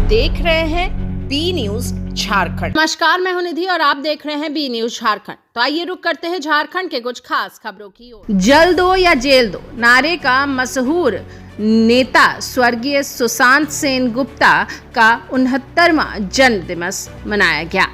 देख रहे हैं बी न्यूज झारखंड। नमस्कार, मैं हूं निधि और आप देख रहे हैं बी न्यूज झारखंड। तो आइए रुक करते हैं झारखंड के कुछ खास खबरों की ओर। जल दो या जेल दो नारे का मशहूर नेता स्वर्गीय सुशांत सेन गुप्ता का 69वां जन्म दिवस मनाया गया।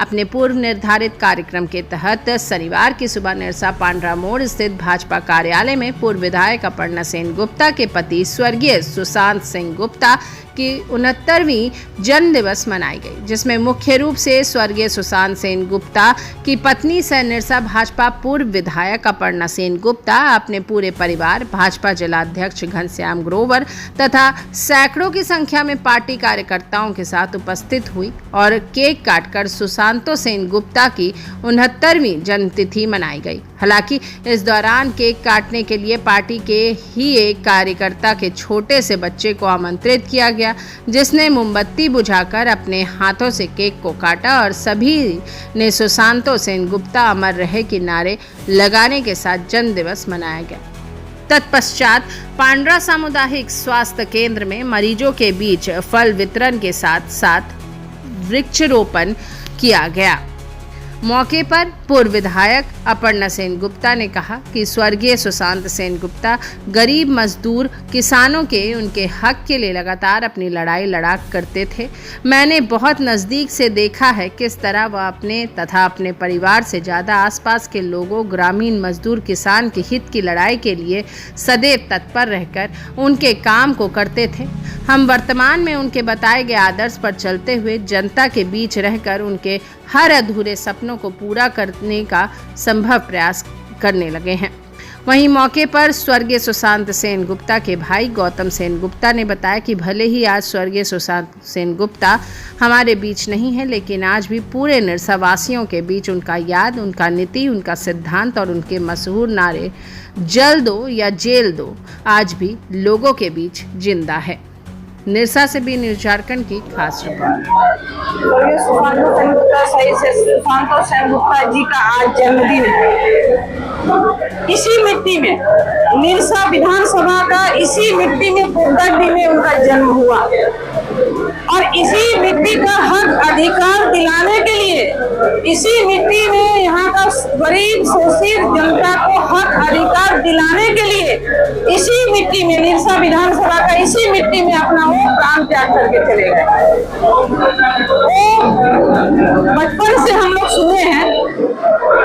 अपने पूर्व निर्धारित कार्यक्रम के तहत शनिवार की सुबह निरसा पांड्रा मोड़ स्थित भाजपा कार्यालय में पूर्व विधायक अपर्णा सेन गुप्ता के पति स्वर्गीय सुशांत सिंह गुप्ता की 69वीं जन्म दिवस मनाई गई, जिसमें मुख्य रूप से स्वर्गीय सुशांत सेन गुप्ता की पत्नी सह निरसा भाजपा पूर्व विधायक अपर्णा सेन गुप्ता अपने पूरे परिवार, भाजपा जिलाध्यक्ष घनश्याम ग्रोवर तथा सैकड़ों की संख्या में पार्टी कार्यकर्ताओं के साथ उपस्थित हुई और केक काटकर सुशांतो सेन गुप्ता की 69वीं जन्मतिथि मनाई गई। हालांकि इस दौरान केक काटने के लिए पार्टी के ही एक कार्यकर्ता के छोटे से बच्चे को आमंत्रित किया गया, जिसने मोमबत्ती बुझाकर अपने हाथों से केक को काटा और सभी ने सुशांतो सेन गुप्ता अमर रहे के नारे लगाने के साथ जन्म दिवस मनाया गया। तत्पश्चात पांड्रा सामुदायिक स्वास्थ्य केंद्र में मरीजों के बीच फल वितरण के साथ साथ वृक्षारोपण किया गया। मौके पर पूर्व विधायक अपर्णा सेन गुप्ता ने कहा कि स्वर्गीय सुशांत सेन गुप्ता गरीब मजदूर किसानों के उनके हक के लिए लगातार अपनी लड़ाई लड़ा करते थे। मैंने बहुत नज़दीक से देखा है किस तरह वह अपने तथा अपने परिवार से ज़्यादा आसपास के लोगों, ग्रामीण मजदूर किसान के हित की लड़ाई के लिए सदैव तत्पर रहकर उनके काम को करते थे। हम वर्तमान में उनके बताए गए आदर्श पर चलते हुए जनता के बीच रहकर उनके हर अधूरे सपनों को पूरा करने का संभव प्रयास करने लगे हैं। वहीं मौके पर स्वर्गीय सुशांत सेन गुप्ता के भाई गौतम सेन गुप्ता ने बताया कि भले ही आज स्वर्गीय सुशांत सेन गुप्ता हमारे बीच नहीं है, लेकिन आज भी पूरे निरसा वासियों के बीच उनका याद, उनका नीति, उनका सिद्धांत और उनके मशहूर नारे जल दो या जेल दो आज भी लोगों के बीच जिंदा है। निरसा से बी न्यूज झारखंड की खास रिपोर्ट। सुशांतो सेन गुप्ता जी का आज जन्मदिन है। इसी मिट्टी में निरसा विधानसभा का इसी मिट्टी में पोगडडी में उनका जन्म हुआ और इसी मिट्टी का हक अधिकार दिलाने के लिए इसी मिट्टी में यहाँ का गरीब शोषित जनता को हक अधिकार दिलाने के लिए इसी मिट्टी में निरसा विधानसभा का इसी मिट्टी में अपना वो प्राण त्याग करके चले गए। वो बचपन से हम लोग सुने हैं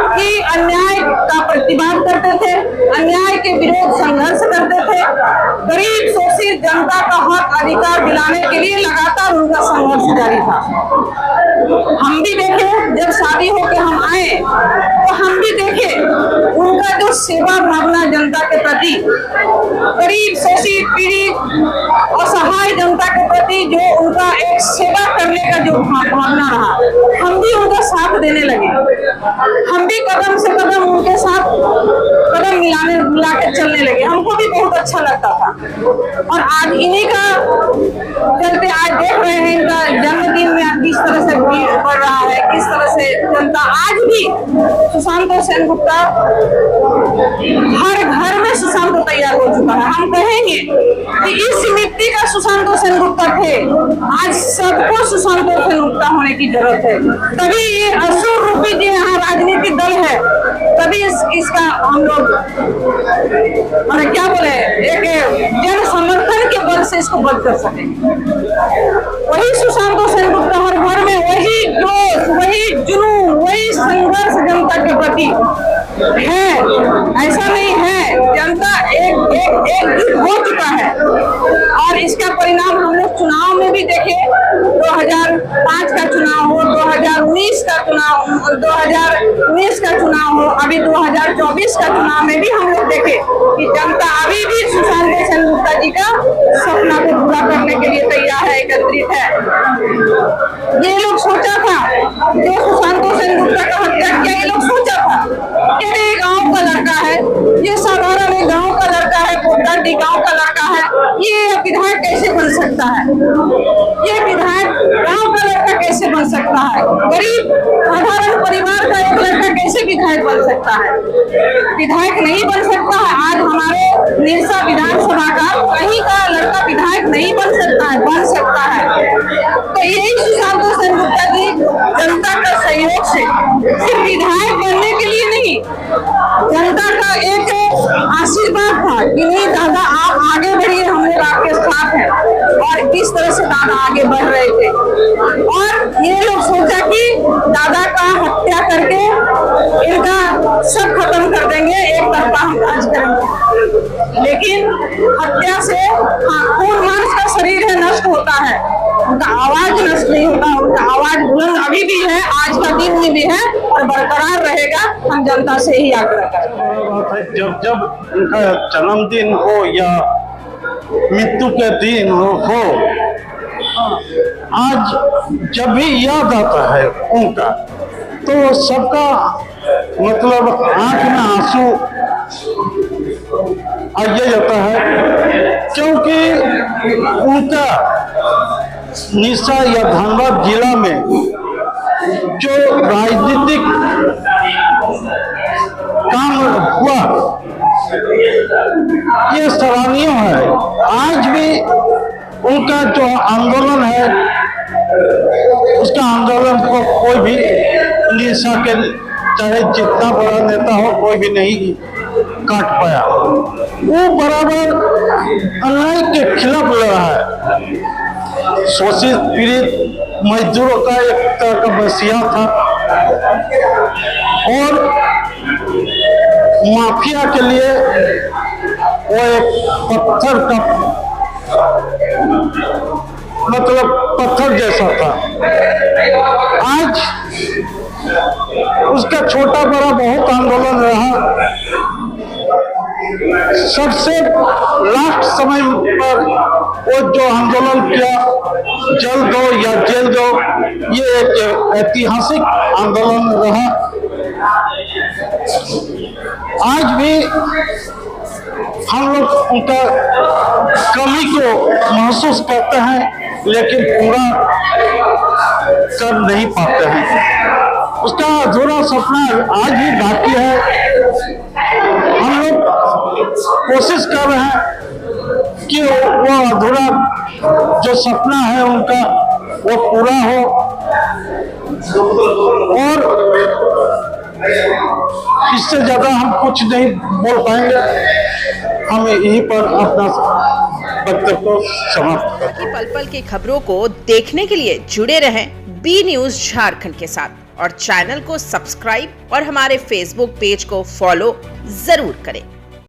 कि अन्याय का प्रतिवाद करते थे, अन्याय के विरोध संघर्ष करते थे, गरीब शोषित जनता का हक अधिकार दिलाने के लिए लगातार उनका संघर्ष जारी था। हम भी देखे, जब शादी होकर हम आए तो हम भी देखे उनका जो सेवा भावना जनता के प्रति, गरीब शोषित पीड़ित असहाय जनता के प्रति जो उनका एक सेवा करने का जो भावना रहा, हम भी उनका साथ देने लगे। हम भी कदम से कदम उनके साथ कदम मिला के चलने लगे। हमको भी बहुत अच्छा लगता था और आज इन्हीं का चलते आज देख रहे हैं इनका जन्मदिन में किस तरह से भीड़ बढ़ रहा है, किस तरह से जनता आज भी सुशांतो सेन गुप्ता हर घर में सुशांतो तैयार हो चुका है। हम कहेंगे कि इस मिट्टी का सुशांतो सेन गुप्ता थे, आज सबको सुशांतो सेन गुप्ता होने की जरूरत है। तभी ये असुर रूपी जो यहाँ राजनीतिक दल है, तभी इसका हम लोग और क्या बोले एक जन समर्थन के बल से इसको बंद कर सके। वही सुशांतो सेन गुप्ता हर घर में वही जोश, वही जुनून, वही संघर्ष जनता के प्रति है। ऐसा नहीं है, जनता एकजुट हो चुका है और इसका परिणाम हम लोग चुनाव में भी देखे। 2005 का चुनाव हो, 2019 का चुनाव हो, अभी 2024 का चुनाव में भी हम लोग देखे कि जनता अभी भी सुशांतो सेन गुप्ता जी का सपना को पूरा करने के लिए तैयार है, एकत्रित है। ये लोग सोचा था, जो सुशांतो सेन गुप्ता का हत्या किया, ये लोग सोचा था कि ये गांव का लड़का है, ये साधारण एक गांव का लड़का है, पोगडडी गांव का लड़का है, ये विधायक कैसे बन सकता है, ये विधायक गांव का लड़का कैसे बन सकता है, गरीब साधारण परिवार का एक लड़का कैसे विधायक बन सकता है। विधायक नहीं बन सकता है। आज हमारे निरसा विधानसभा का कहीं का लड़का विधायक नहीं बन सकता है, बन सकता है। कि नहीं दादा आप आगे बढ़िए, हम लोग आपके साथ हैं। और इस तरह से दादा आगे बढ़ रहे थे और ये लोग सोचा कि दादा का हत्या करके इनका सब खत्म कर देंगे, एक तरफा हम राज करेंगे। लेकिन हत्या से खून मांस का शरीर है नष्ट होता है, उनका आवाज नष्ट नहीं होता। उनका आवाज बुलंद अभी भी है, आज का दिन में भी है और बरकरार रहेगा। हम जनता से ही आग्रह करते हैं। जब उनका जन्मदिन हो या मृत्यु के दिन हो, आज जब भी याद आता है उनका, तो सबका मतलब आंख में आंसू आ जाता है, क्योंकि उनका निशा या धनबाद जिला में जो राजनीतिक काम हुआ ये सराहनीय है। आज भी उनका जो आंदोलन है, उसका आंदोलन को कोई भी निशा के चाहे जितना बड़ा नेता हो कोई भी नहीं काट पाया। वो बराबर अन्याय के खिलाफ लड़ा है। शोषित पीड़ित मजदूरों का एक तरह का मसीहा था और माफिया के लिए वो एक पत्थर का मतलब पत्थर जैसा था। आज उसका छोटा बड़ा बहुत आंदोलन रहा। सबसे लास्ट समय पर वो जो आंदोलन किया, जल दो या जेल दो, ये एक ऐतिहासिक आंदोलन रहा। आज भी हम लोग उनका कमी को महसूस करते हैं, लेकिन पूरा कर नहीं पाते हैं। उसका अधूरा सपना आज भी बाकी है। हम लोग कोशिश कर रहे हैं कि वो अधूरा जो सपना है उनका वो पूरा हो और इससे ज्यादा हम कुछ नहीं बोल पाएंगे। हम यहीं पर अपना वक्तव्य को समाप्त करते हैं। पल पल की खबरों को देखने के लिए जुड़े रहें बी न्यूज झारखंड के साथ और चैनल को सब्सक्राइब और हमारे फेसबुक पेज को फॉलो जरूर करें।